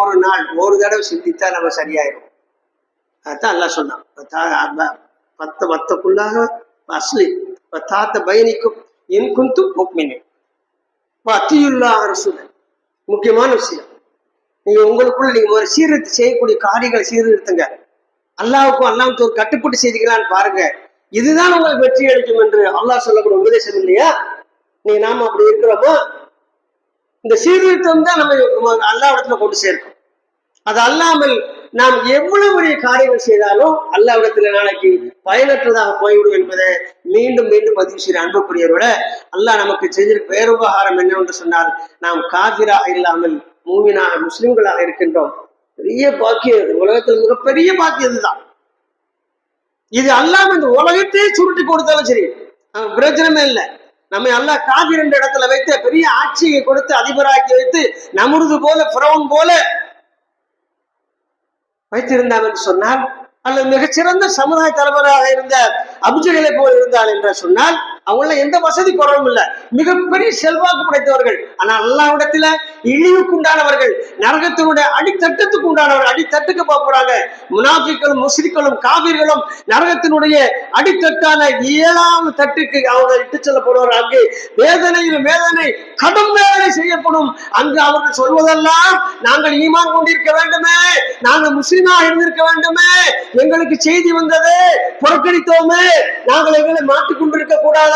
ஒரு நாள் ஒரு தடவை சிந்தித்தா நம்ம சரியாயிரும். அதுதான் அல்லாஹ் சொன்னான், பத்தக்குள்ளாக அஸ்லி தாத்த பயணிக்கும் என் குந்து முக்மினின் அத்தியுல்லா அரசு. முக்கியமான விஷயம், நீங்க உங்களுக்குள்ள நீங்க ஒரு சீர்திருத்தம் செய்யக்கூடிய காரியங்களை சீர்திருத்துங்க. அல்லாவுக்கும் அல்லாவுக்கு ஒரு கட்டுப்பட்டு செய்திக்கலான்னு பாருங்க. இதுதான் உங்களுக்கு வெற்றி அளிக்கும் என்று அல்லாஹ் சொல்லக்கூடிய உபதேசம் இல்லையா? நீ நாம அப்படி இருக்கிறோமோ? இந்த சீர்திருத்தம் தான் நம்ம அல்லாஹ்விடத்துல கொண்டு சேர்க்கும். அது அல்லாமல் நாம் எவ்வளவு பெரிய காரியங்கள் செய்தாலும் அல்லாஹ்விடத்துல நாளைக்கு பயனற்றதாக போய்விடும் என்பதை மீண்டும் மீண்டும் பதிவு செய்ய அன்புக்குரியவரோட அல்லாஹ் நமக்கு செய்திருக்க பேருபகாரம் என்னவென்று சொன்னால், நாம் காபிராக இல்லாமல் மூமினாக முஸ்லிம்களாக இருக்கின்றோம். பெரிய பாக்கியம், உலகத்தில் மிகப்பெரிய பாக்கியம் இதுதான். இது அல்லாம இந்த உலகத்தையே சுருட்டி கொடுத்தாலும் சரி பிரயோஜனமே இல்லை. நம்ம அல்லாஹ் காபிர் என்ற இடத்துல வைத்து பெரிய ஆட்சியை கொடுத்து அதிபராக்கி வைத்து நமுருது போல ஃபிரௌன் போல வைத்திருந்தார் என்று சொன்னால், அல்லது மிகச்சிறந்த சமுதாய தலைவராக இருந்த அபுஜஹலை போல் இருந்தால் என்று சொன்னால், அவங்கள எந்த வசதி குறவும் இல்லை, மிகப்பெரிய செல்வாக்கு படைத்தவர்கள். ஆனால் அல்லாஹ்விடத்துல இழிவுக்குண்டானவர்கள், நரகத்தினுடைய அடித்தட்டுக்கு உண்டானவர்கள். அடித்தட்டுக்கு போறாங்க முனாஃபிக்களும் முஸ்லிம்களும் காவிர்களும் நரகத்தினுடைய அடித்தட்டான 7ஆம் தட்டுக்கு அவங்க இட்டு செல்லப்படுவார்கள். அங்கு வேதனையில் வேதனை, கடும் வேதனை செய்யப்படும். அங்கு அவர்கள் சொல்வதெல்லாம், நாங்கள் ஈமான் கொண்டிருக்க வேண்டுமே, நாங்கள் முஸ்லிமாக இருந்திருக்க வேண்டுமே, எங்களுக்கு செய்தி வந்தது புறக்கணித்தோமே, நாங்கள் எங்களை மாற்றிக் கொண்டிருக்க கூடாது,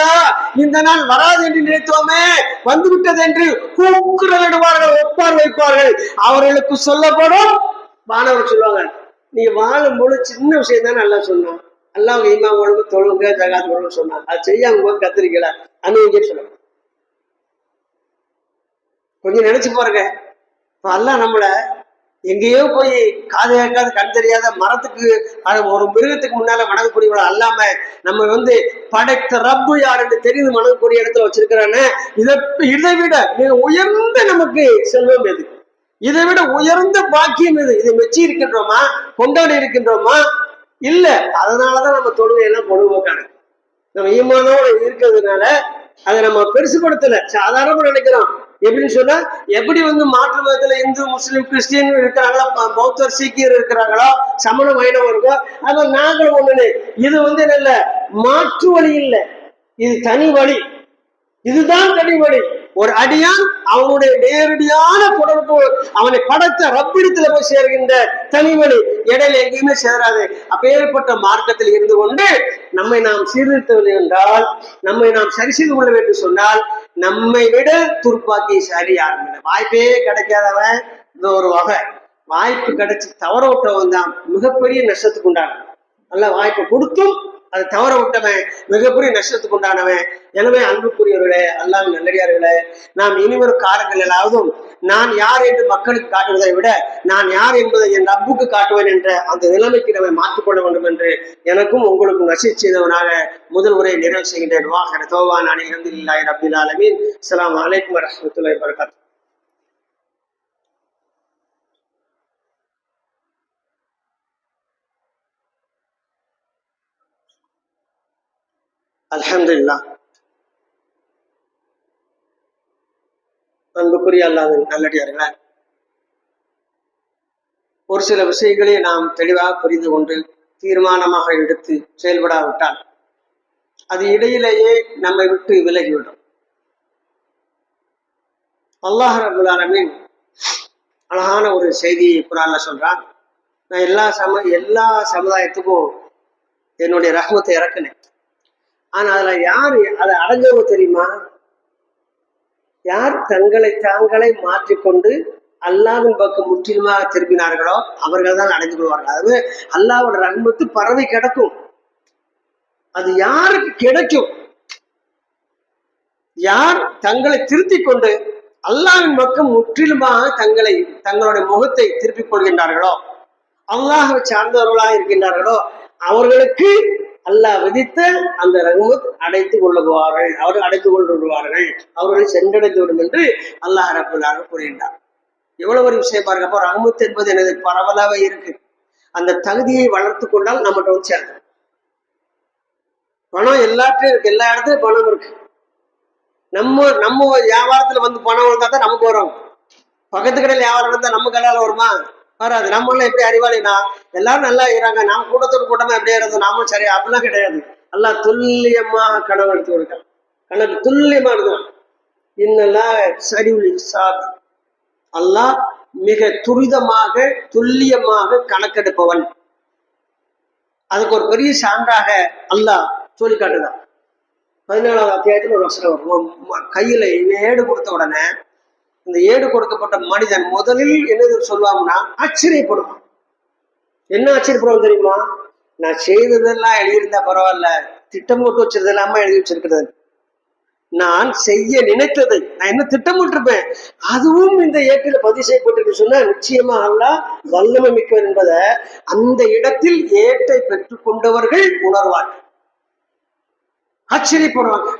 இந்த நாள் வராது என்று நினைத்தோமே, வந்துவிட்டது என்று கூக்குரலிடுவார்கள், ஒப்பார் வைப்பார்கள். அவர்களுக்கு சொல்லப்படும், மாணவர் சொல்லுவாங்க, நீ வாழும் போது சின்ன விஷயம் தான் நல்லா சொன்னான், அல்லாஹ் ஈமான் ஒழுங்கு தொழுங்க ஜகாத் ஒழுங்கு சொன்னான், அது செய்யாம போது கத்திரிக்கல அனுபவிக்க சொல்லுங்க. கொஞ்சம் நினைச்சு பாருங்க, அல்லாஹ் நம்மள எங்கேயோ போய் காது கேட்காத கண் தெரியாத மரத்துக்கு ஒரு மிருகத்துக்கு முன்னால வணங்கக்கூடியவள அல்லாம நம்ம படைத்த ரப்பு யார் என்று தெரிந்து வணங்கக்கூடிய இடத்துல வச்சிருக்கிறான்னு, இதை விட மிக உயர்ந்த நமக்கு செல்வம் எது? இதை விட உயர்ந்த பாக்கியம் எது? இதை மெச்சி இருக்கின்றோமா, கொண்டாடி இருக்கின்றோமா? இல்ல. அதனாலதான் நம்ம தொழுகையெல்லாம் பொழுதுபோக்கான நம்ம ஈமானோட இருக்கிறதுனால அதை நம்ம பெருசுபடுத்தல, சாதாரணமா நினைக்கிறோம். எப்படின்னு சொன்னா, எப்படி மாற்று மதத்துல இந்து முஸ்லிம் கிறிஸ்டியன் இருக்கிறாங்களோ, பௌத்தர் சீக்கியர் இருக்கிறாங்களோ, சமண வைணவம் இருக்கோ, அதான் நாங்களும் ஒண்ணுன்னு. இது நல்ல மாற்று வழி இல்லை, இது தனி வழி. இதுதான் தனி வழி. ஒரு அடியான் அவனுடைய நேரடியான தொடர்பு அவனை படைத்த ரப்பிடத்துல போய் சேர்கின்ற தனி வழி, இடையில எங்கேயுமே சேராது. அப்பேற்பட்ட மார்க்கத்தில் இருந்து கொண்டு நம்மை நாம் சீர்திருத்தவில்லை என்றால், நம்மை நாம் சரி செய்து கொள்ள வேண்டும் சொன்னால், நம்மை விட துர்ப்பாக்கி சரி யாரும் இல்லை. வாய்ப்பே கிடைக்காதவன் இந்த ஒரு வகை, வாய்ப்பு கிடைச்சி தவற விட்டவன் தான் மிகப்பெரிய நஷ்டத்துக்கு உண்டானவன். நல்ல வாய்ப்பை கொடுத்தும் அதை தவற விட்டவன் மிகப்பெரிய நஷ்டத்துக்கு உண்டானவன். எனவே அன்புக்குரியவர்களே, அல்லாஹ் நல்லடியார்களே, நாம் இனிவரும் காலங்களிலாவதும் நான் யார் என்று மக்களுக்கு காட்டுவதை விட நான் யார் என்பதை என் ரப்புக்கு காட்டுவேன் என்ற அந்த நிலைமைக்கு நம்மை மாற்றிக்கொள்ள வேண்டும் என்று எனக்கும் உங்களுக்கும் நசீஹத் செய்தவனாக முதல் உரையை நிறைவு செய்கின்றேன். வாஹிர தௌவானா அனில் ஹம்துலில்லாஹி ரப்பில் ஆலமீன். அஸ்ஸலாமு அலைக்கும் வரஹ்மத்துல்லாஹி வபரகாத்துஹு. அல்ஹம்துலில்லாஹ். அன்புக்குரிய அல்லாஹ்வின் நல்லடியார்களே, ஒரு சில விஷயங்களை நாம் தெளிவாக புரிந்து கொண்டு தீர்மானமாக எடுத்து செயல்படாவிட்டால் அது இடையிலேயே நம்மை விட்டு விலகிவிடும். அல்லாஹ் ரப்புல் ஆலமீன் அழகான ஒரு செய்தியை குர்ஆன்ல சொல்றான். நான் எல்லா சமுதாயத்துக்கும் என்னுடைய ரஹ்மத்தை இறக்கினேன். ஆனா அதுல யாரு அதை அடைஞ்சவங்க தெரியுமா? யார் தங்களை தாங்களே மாற்றிக்கொண்டு அல்லாஹ்வின் பக்கம் முற்றிலுமாக திரும்பினார்களோ அவர்கள் தான் அடைந்து கொள்வார்கள். அதாவது அல்லாஹ்வோட ரஹ்மத்து பரவி கிடக்கும். அது யாருக்கு கிடைக்கும்? யார் தங்களை திருத்திக் கொண்டு அல்லாஹ்வின் பக்கம் முற்றிலுமாக தங்களுடைய முகத்தை திருப்பிக் கொள்கின்றார்களோ, அல்லாஹ்வை சார்ந்தவர்களாக இருக்கின்றார்களோ, அவர்களுக்கு அல்லாஹ் விதித்த அந்த ரஹ்மத் அடைத்துக் கொள்ளுவார்கள், அவர்கள் அடைத்துக் கொள்வார்கள், அவர்களை சென்றடைந்து விடும் என்று அல்லாஹ் ரப்புல் ஆலமீன் கூறுகின்றார். எவ்வளவு ஒரு விஷயம் பாருங்க. அப்போ ரஹமத் என்பது எனது பரவலாவே இருக்கு. அந்த தகுதியை வளர்த்து கொண்டால் நம்மகிட்ட வந்து சேரும். பணம் எல்லாத்தையும் இருக்கு, எல்லா இடத்துலயும் பணம் இருக்கு. நம்ம நம்ம வியாபாரத்துல வந்து பணம் வந்தா தான் நமக்கு வரும். பக்கத்து கடையில் வியாபாரம் இருந்தா நம்ம கடையில வருமா? வராது. நம்ம எல்லாம் எப்படி அறிவாளினா எல்லாரும் நல்லா இருக்கிறாங்க, நாம கூட்டத்தோடு கூட்டமா எப்படியா இருந்தோம், நாமும் சரியா அப்படிலாம் கிடையாது. நல்லா துல்லியமாக கனவு எடுத்து கொடுக்க, கணக்கு துல்லியமா இருக்கும். இன்னெல்லாம் சரி சாப் அல்லாஹ் மிக துரிதமாக துல்லியமாக கணக்கெடுப்பவன். அதுக்கு ஒரு பெரிய சான்றாக அல்லாஹ் சொல்லி காட்டுதான். 17வது அத்தியாயத்தில் ஒரு வசனம் வரும். கையில ஏடு கொடுத்த உடனே இந்த ஏடு கொடுக்கப்பட்ட மனிதன் முதலில் என்னது சொல்லுவாங்கன்னா ஆச்சரியப்படுவான். என்ன ஆச்சரியப்படுவான் தெரியுமா? நான் செய்ததெல்லாம் எழுதியிருந்தா பரவாயில்ல, திட்டம் போட்டு வச்சிருது இல்லாம எழுதி வச்சிருக்கிறது. நான் செய்ய நினைத்ததை நான் என்ன திட்டமிட்டிருப்பேன், அதுவும் இந்த ஏட்டில் பதிவு செய்யப்பட்டிருக்கு சொன்னா நிச்சயமா அல்லாஹ் வல்லமை மிக்கவர் என்பதை அந்த இடத்தில் ஏட்டை பெற்றுக் கொண்டவர்கள் உணர்வார்கள், ஆச்சரியப்படுவாங்க.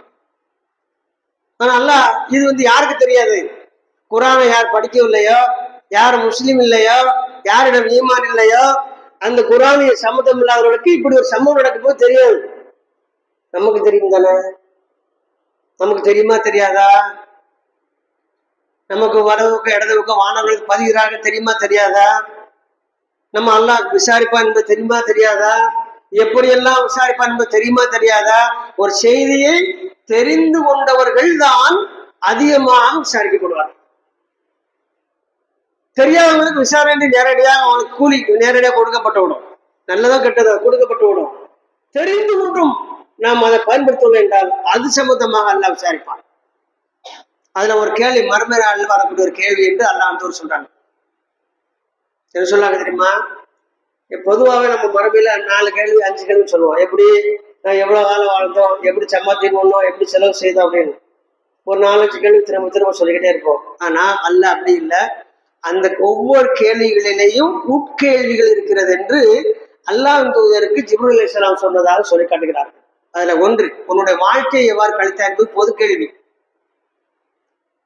ஆனா அல்லாஹ் இது வந்து யாருக்கு தெரியாது? குரானை யார் படிக்கவில்லையோ, யார் முஸ்லீம் இல்லையோ, யாரிடம் ஈமான் இல்லையோ, அந்த குரானிய சம்மதம் இல்லாதவர்களுக்கு இப்படி ஒரு சம்பவம் நடக்கும் போது தெரியாது. நமக்கு தெரியும் தானே? நமக்கு தெரியுமா தெரியாதா? நமக்கு வடவுக்கு இடதுவுக்கு வானவர்களுக்கு பதிகிறார்கள் தெரியுமா தெரியாதா? நம்ம அல்லாஹ் விசாரிப்பான் என்பது தெரியுமா தெரியாதா? எப்படியெல்லாம் விசாரிப்பான் என்பது தெரியுமா தெரியாதா? ஒரு செய்தியை தெரிந்து கொண்டவர்கள் தான் அதிகமாக விசாரிக்கப்படுவார். தெரியாதவங்களுக்கு விசாரணை நேரடியாக அவனுக்கு கூலி நேரடியாக கொடுக்கப்பட்டு விடும், நல்லதோ கெட்டதோ கொடுக்கப்பட்டு விடும். தெரிந்து கொண்டும் நாம் அதை பயன்படுத்தவில்லை என்றால் அது சம்பந்தமாக அல்லாஹ் விசாரிப்பான். அதுல ஒரு கேள்வி மர்ம நாளில் வரக்கூடிய ஒரு கேள்வி என்று அல்லாஹ் சொல்றாங்க. என்ன சொல்லாங்க தெரியுமா? பொதுவாகவே நம்ம மரபில 4 கேள்வி 5 கேள்வி சொல்லுவோம். எப்படி நான் எவ்வளவு காலம் வாழ்ந்தோம், எப்படி சம்பாத்தி பண்ணோம், எப்படி செலவு செய்தோம் அப்படின்னு ஒரு 4-5 கேள்வி திரும்ப திரும்ப சொல்லிக்கிட்டே இருப்போம். ஆனா அல்லாஹ் அப்படி இல்லை. அந்த ஒவ்வொரு கேள்விகளிலேயும் உட்கேள்விகள் இருக்கிறது என்று அல்லாஹ்வின் தூதருக்கு ஜிப்ரீல் அலைஹிஸ்ஸலாம் சொன்னதாக சொல்லி காட்டுகிறார்கள். அதுல ஒன்று, உன்னுடைய வாழ்க்கையை எவ்வாறு கழித்தாய் என்பது பொது கேள்வி.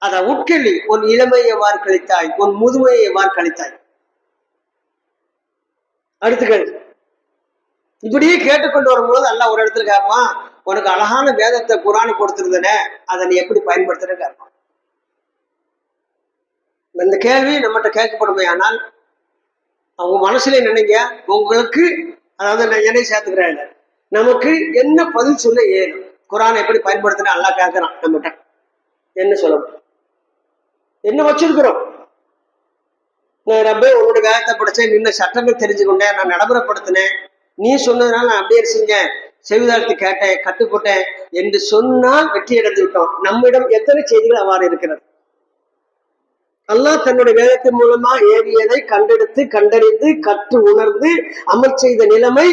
அதான் உட்கேள்வி. உன் இளமையை எவ்வாறு கழித்தாய், உன் முதுமையை எவ்வாறு கழித்தாய். அடுத்த கேள்வி. இப்படியே கேட்டுக்கொண்டு வரும்போது அல்லாஹ் ஒரு இடத்துல கேட்பான், உனக்கு அழகான வேதத்தை குரானை கொடுத்திருந்தன, அதை நீ எப்படி பயன்படுத்துற கேட்பான். இந்த கேள்வி நம்மகிட்ட கேட்கப்படுமே ஆனால் அவங்க மனசுல நினைங்க, உங்களுக்கு அதாவது நான் என்னை சேர்த்துக்கிறேன், நமக்கு என்ன பதில் சொல்ல ஏறும்? குரானை எப்படி பயன்படுத்தினா அல்லாஹ் கேட்கிறான் நம்மகிட்ட, என்ன சொல்லணும், என்ன வச்சிருக்கிறோம்? நான் ரப்பே உன்னோட வேதத்தை படிச்சேன், நின்ன சட்டங்கள் தெரிஞ்சுக்கொண்டேன், நான் நடைமுறைப்படுத்தினேன், நீ சொன்னதுனால நான் அப்படியே செஞ்சேன், செவிதாழ்த்து கேட்டேன், கட்டுப்பட்டேன் என்று சொன்னால் வெற்றி அடைந்து விட்டோம். நம்மிடம் எத்தனை செய்திகள் அவ்வாறு இருக்கிறது? அல்லாஹ் தன்னுடைய வேதத்தின் மூலமா ஏவியதை கண்டெடுத்து கண்டறிந்து கற்று உணர்ந்து அமல் செய்த நிலைமை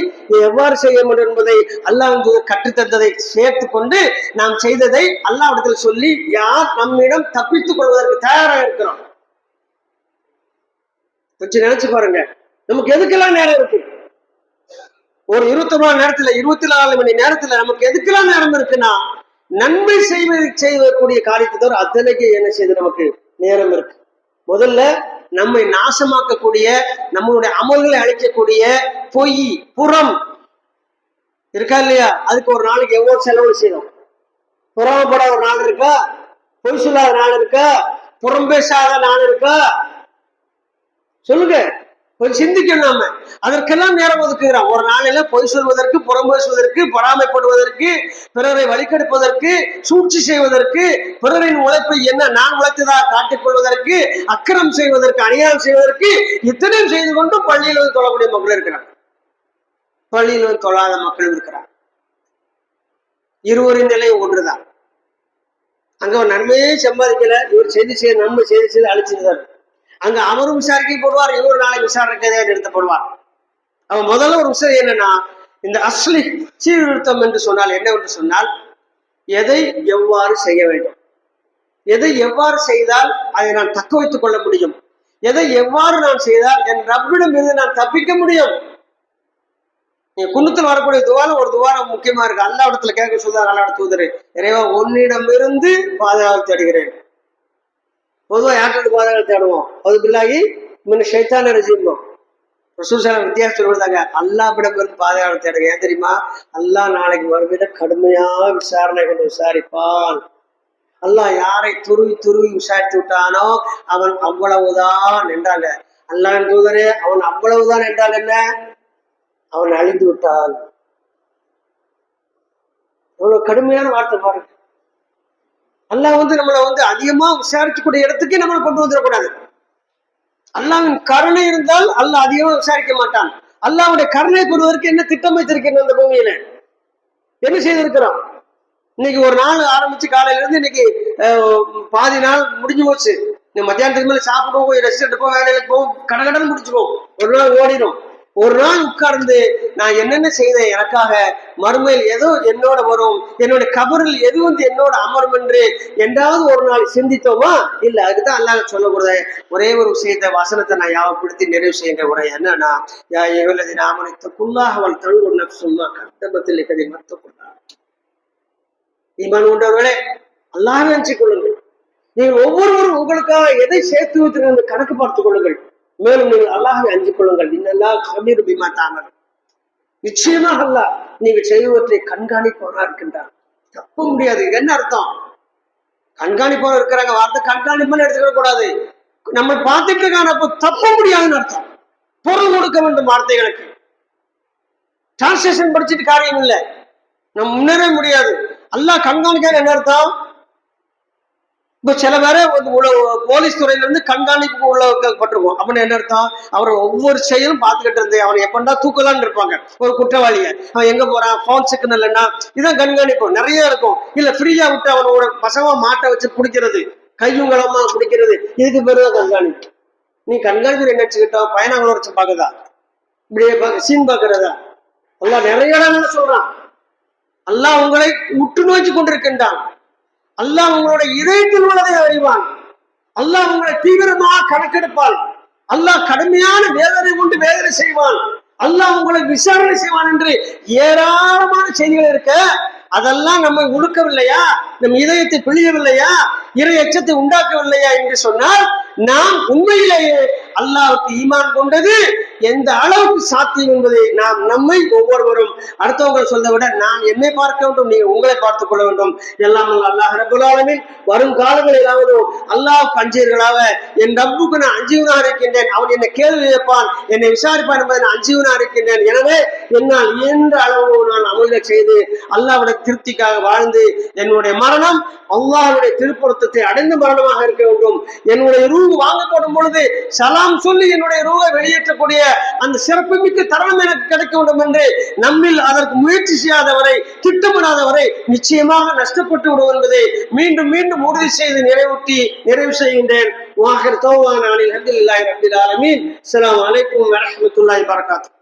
எவ்வாறு செய்ய முடியும் என்பதை அல்லாஹ் கற்றுத்தந்ததை சேர்த்து கொண்டு நாம் செய்ததை அல்லாஹ்விடத்தில் சொல்லி யார் நம்மிடம் தப்பித்துக் கொள்வதற்கு தயாராக இருக்கிறோம்? கொஞ்சம் நினைச்சு பாருங்க. நமக்கு எதுக்கெல்லாம் நேரம் இருக்கு? ஒரு 24 மணி நேரத்துல 24 மணி நேரத்துல நமக்கு எதுக்கெல்லாம் நேரம் இருக்குன்னா, நன்மை செய்யக்கூடிய காரியத்தை தவிர அத்தனைக்கு என்ன செய்து நமக்கு நேரம் இருக்கு. முதல்ல நம்மை நாசமாக்கக்கூடிய, நம்மளுடைய அமல்களை அழிக்கக்கூடிய பொய் புறம் இருக்கா இல்லையா? அதுக்கு ஒரு நாளைக்கு எவ்வளவு செலவு செய்யணும்? புறமப்படாத ஒரு நாள் இருக்கா? பொய் சொல்லாத நாள் இருக்கா? புறம் பேசாத நாள் இருக்கா? சொல்லுங்க, கொஞ்சம் சிந்திக்கணும். நாம அதற்கெல்லாம் நேரம் ஒதுக்குகிறோம். ஒரு நாளில பொய் சொல்வதற்கு, புறம் பேசுவதற்கு, பொறாமைப்படுவதற்கு, பிறரை வழிகெடுப்பதற்கு, சூழ்ச்சி செய்வதற்கு, பிறரின் உழைப்பை என்ன நான் உழைத்ததாக காட்டிக் கொள்வதற்கு, அக்கிரம் செய்வதற்கு, அநியாயம் செய்வதற்கு இத்தனையும் செய்து கொண்டு பள்ளியில் வந்து தொழக்கூடிய மக்கள் இருக்கிறாங்க, பள்ளியில் வந்து தொழாத மக்கள் இருக்கிறாங்க. இருவரின் நிலை ஒன்றுதான். அங்க ஒரு நன்மையே சம்பாதிக்கல, இவர் செய்து நன்மை செய்து அழிச்சிருந்தார். அங்க அவரும் விசாரிக்கப்படுவார், இவர் நாளை விசாரணைக்கு நிறுத்தப்படுவார். அவன் முதல்ல ஒரு விஷயம் என்னன்னா, இந்த அஸ்லி சீர்திருத்தம் என்று சொன்னால் என்னவென்று சொன்னால், எதை எவ்வாறு செய்ய வேண்டும், எதை எவ்வாறு செய்தால் அதை நான் தக்க வைத்துக் கொள்ள முடியும், எதை எவ்வாறு நான் செய்தால் என் ரப்பிடம் இருந்து நான் தப்பிக்க முடியும். குன்னத்தில் வரக்கூடிய துவாரம் ஒரு துவாரம் முக்கியமா இருக்கு. அல்லாஹ் இடத்துல கேட்க சொல்றாரு, அல்லாஹ் தூதரே, இறைவா உன்னிடமிருந்து பாதுகாப்பு தேடுகிறேன். பொதுவாக யார்கிட்ட பாதுகாப்பு தேடுவோம்? அது பில்லாகி முன்ன ஷைத்தான ரஜீம். ரசூலுல்லாஹி வித்தியாசம் சொல்லுவாங்க, அல்லாஹ்விடம் இருந்து பாதுகாப்பு தேடுங்க. ஏன் தெரியுமா? அல்லாஹ் நாளைக்கு வருகிற கடுமையா விசாரணை கொண்டு விசாரிப்பான். அல்லாஹ் யாரை துருவி துருவி விசாரித்து விட்டானோ அவன் அவ்வளவுதான் என்றாங்க. அல்லாஹ்வின் தூதரே, அவன் அவ்வளவுதான் என்றால் என்ன? அவன் அழிந்து விட்டான். அவ்வளவு கடுமையான வார்த்தை பாருங்க. அல்லாஹ் நம்மளை அதிகமா விசாரிக்கக்கூடிய இடத்துக்கே நம்மளை கொண்டு வந்துடக்கூடாது. அல்லாஹ்வின் கருணை இருந்தால் அல்லாஹ் அதிகமா விசாரிக்க மாட்டான். அல்லாஹ்வுடைய கருணை பெறுவதற்கு என்ன திட்டம் வைத்திருக்கிறோம்? அந்த பூமியில என்ன செய்திருக்கிறோம்? இன்னைக்கு ஒரு நாள் ஆரம்பிச்சு காலையில இருந்து இன்னைக்கு பாதி நாள் முடிஞ்சு போச்சு. மத்தியானத்துக்கு மேல சாப்பிடுவோம், ரெஸ்ட் எடுப்போம், வேலைக்கு போவோம், கடகடன்னு முடிச்சுக்குவோம். ஒரு நாள் ஓடிடும். ஒரு நாள் உட்கார்ந்து நான் என்னென்ன செய்தேன் எனக்காக, மறுமையில் எதோ என்னோட வரும், என்னுடைய கபரில் எது என்னோட அமரும் என்று என்றாவது ஒரு நாள் சிந்தித்தோமா? இல்ல. அதுக்குதான் அல்லாஹ் சொல்லக்கூடாது. ஒரே ஒரு விஷயத்தை வசனத்தை நான் யாவப்படுத்தி நிறைவு செய்கின்ற உரை என்னன்னா, நாமக்குள்ளாக தழுவு சும்மா கட்டபத்தில் கதை மத்தக்குள்ளா. ஈமான் கொண்டவர்களே, அல்லாஹ் நினைச்சு கொள்ளுங்கள். நீங்கள் ஒவ்வொருவரும் உங்களுக்காக எதை சேர்த்து வைத்திருக்க கணக்கு பார்த்துக் கொள்ளுங்கள். மேலும் நீங்கள் அல்லாஹ்வை அஞ்சிக் கொள்ளுங்கள். இன்னல்லாஹ் கபீர் பிமா தஅமலூன். நிச்சயமாக அல்லாஹ் நீங்கள் செய்வற்றை கண்காணிப்பவராக இருக்கின்றார். தப்ப முடியாது. என்ன அர்த்தம்? கண்காணிப்பவர் இருக்கிறாங்க, வார்த்தை கண்காணிப்புன்னு எடுத்துக்க கூடாது. நம்ம பார்த்துட்டு இருக்கான அப்போ தப்ப முடியாதுன்னு அர்த்தம். பொருள் கொடுக்க வேண்டும் வார்த்தைகளுக்கு. டிரான்ஸ்லேஷன் படிச்சுட்டு காரியம் இல்லை, நம்ம முன்னேற முடியாது. அல்லாஹ் கண்காணிக்க என்ன அர்த்தம்? இப்ப சில பேரை போலீஸ் துறையில இருந்து கண்காணிப்பு உள்ளப்பட்டிருக்கும். அப்படின்னு என்ன அர்த்தம்? அவர் ஒவ்வொரு செயலும் பார்த்துக்கிட்டு இருந்து அவனை எப்படா தூக்கலான்னு இருப்பாங்க. ஒரு குற்றவாளிய அவன் எங்க போறான், போன் சிக்னல் இல்லைன்னா இதான் கண்காணிப்பு நிறைய இருக்கும். இல்ல ஃப்ரீயா விட்டு அவனோட பசங்க மாட்டை வச்சு பிடிக்கிறது, கையும் களமா பிடிக்கிறது, இதுக்கு பேருதான் கண்காணிப்பு. நீ கண்காணிப்பு என்ன வச்சுக்கிட்டோம்? பயணங்களை வச்சு பாக்குதா, இப்படியே சீன் பாக்குறதா? அல்லாஹ் நிறைய இடங்கள்ல சொல்றான். அல்லாஹ் உங்களை உற்று நோக்கி கொண்டிருக்கின்றான். அல்லாஹ் உங்களோட இதயத்தில் உள்ளதை அறிவான். அல்லாஹ் உங்களை தீவிரமாக கணக்கெடுப்பான். அல்லாஹ் கடுமையான வேதனை கொண்டு வேதனை செய்வான். அல்லாஹ் உங்களை விசாரணை செய்வான் என்று ஏராளமான செய்திகள் இருக்க, அதெல்லாம் நம்மை உழுக்கவில்லையா, நம் இதயத்தை பிழியவில்லையா, இறை எச்சத்தை உண்டாக்கவில்லையா என்று சொன்னால் நாம் உண்மையிலேயே அல்லாஹ்வுக்கு ஈமான் கொண்டது எந்த அளவுக்கு சாத்தியம் என்பதை நாம் நம்மை ஒவ்வொருவரும் அடுத்தவங்களை சொல்ல விட நான் என்னை பார்க்க வேண்டும், நீ உங்களை பார்த்துக் கொள்ள வேண்டும். எல்லாம் அல்லாஹ் ரப்பல் ஆலமீன் வரும் காலங்களிலாவது அல்லாஹ்வுக்கு அஞ்சியவர்களாக, என் ரப்புக்கு நான் அஞ்சியவனாக இருக்கின்றேன், அவன் என்னை கேள்வி கேட்பான், என்னை விசாரிப்பான் என்பதை நான் அஞ்சியவனாக இருக்கின்றேன். எனவே என்னால் இயன்ற அளவு நான் அமல செய்து அல்லாஹ்வுடைய திருப்திக்காக வாழ்ந்து என்னுடைய மரணம் அல்லாஹ்வுடைய திருப்பொருத்தத்தை அடைந்த மரணமாக இருக்க வேண்டும். என்னுடைய ரூ வாங்கப்படும் பொழுது சலாம் சொல்லி என்னுடைய ரூவை வெளியேற்றக்கூடிய அந்த சிறப்பு மிக்க தருணம் எனக்கு கிடைக்க வேண்டும் என்று நம்மில் அதற்கு முயற்சி செய்யாதவரை, திட்டமிடாதவரை நிச்சயமாக நஷ்டப்பட்டு விடும் என்பதை மீண்டும் மீண்டும் உறுதி செய்து நிறைவு செய்கின்றேன். வாஹிர் தௌவானா அல்ஹம்துலில்லாஹி ரப்பில் ஆலமீன். அஸ்ஸலாமு அலைக்கும் வரஹ்மத்துல்லாஹி வபரகாத்துஹு.